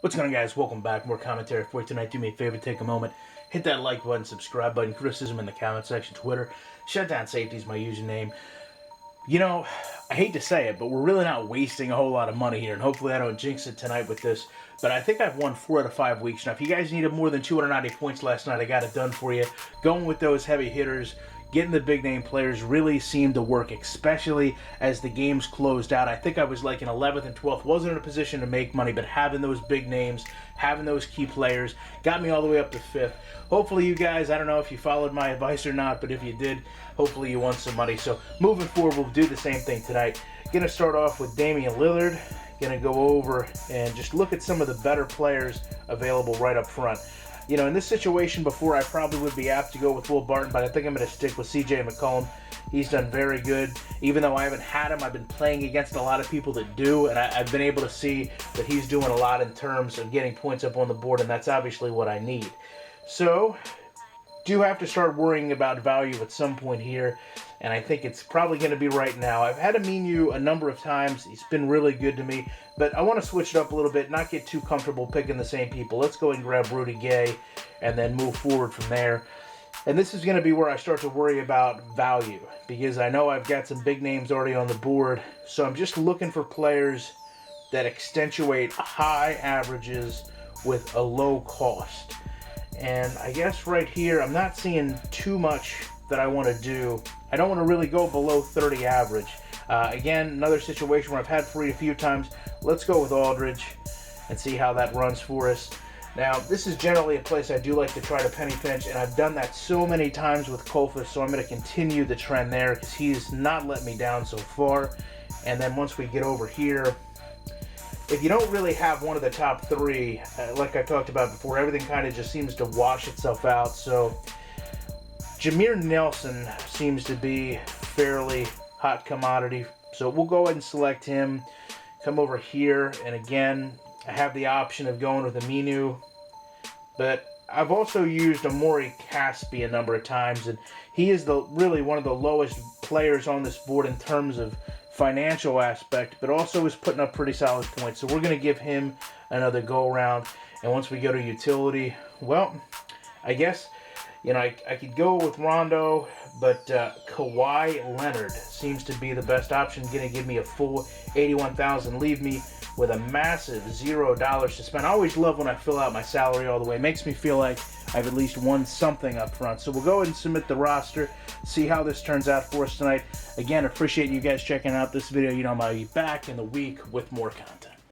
What's going on, guys? Welcome back. More commentary for you tonight. Do me a favor, take a moment, hit that like button, subscribe button, criticism in the comment section, Twitter. Shutdown Safety is my username. You know, I hate to say it, but we're really not wasting a whole lot of money here, and hopefully I don't jinx it tonight with this. But I think I've won 4 out of 5 weeks. Now, if you guys needed more than 290 points last night, I got it done for you. Going with those heavy hitters, getting the big name players really seemed to work, especially as the games closed out. I think I was like in 11th and 12th, wasn't in a position to make money, but having those big names, having those key players, got me all the way up to 5th. Hopefully you guys, I don't know if you followed my advice or not, but if you did, hopefully you won some money. So moving forward, we'll do the same thing tonight. Gonna start off with Damian Lillard. Gonna go over and just look at some of the better players available right up front. You know, in this situation before, I probably would be apt to go with Will Barton, but I think I'm going to stick with CJ McCollum. He's done very good. Even though I haven't had him, I've been playing against a lot of people that do, and I've been able to see that he's doing a lot in terms of getting points up on the board, and that's obviously what I need. So, do have to start worrying about value at some point here, and I think it's probably going to be right now. I've had Aminu a number of times. He's been really good to me, but I want to switch it up a little bit, not get too comfortable picking the same people. Let's go and grab Rudy Gay and then move forward from there. And this is going to be where I start to worry about value, because I know I've got some big names already on the board, so I'm just looking for players that accentuate high averages with a low cost. And I guess right here, I'm not seeing too much that I want to do. I don't want to really go below 30 average. Again, another situation where I've had free a few times. Let's go with Aldridge and see how that runs for us. Now, this is generally a place I do like to try to penny pinch, and I've done that so many times with Kofa, so I'm going to continue the trend there because he's not let me down so far. And then once we get over here, if you don't really have one of the top 3, like I talked about before, everything kind of just seems to wash itself out. So Jameer Nelson seems to be fairly hot commodity. So we'll go ahead and select him. Come over here, and again, I have the option of going with Aminu. But I've also used Amori Caspi a number of times, and he is really one of the lowest players on this board in terms of financial aspect, but also is putting up pretty solid points. So we're going to give him another go around. And once we go to utility, well, I guess, you know, I could go with Rondo, but Kawhi Leonard seems to be the best option. Going to give me a full 81,000, leave me with a massive $0 to spend. I always love when I fill out my salary all the way. It makes me feel like I've at least won something up front. So we'll go ahead and submit the roster, see how this turns out for us tonight. Again, appreciate you guys checking out this video. You know, I'm going to be back in the week with more content.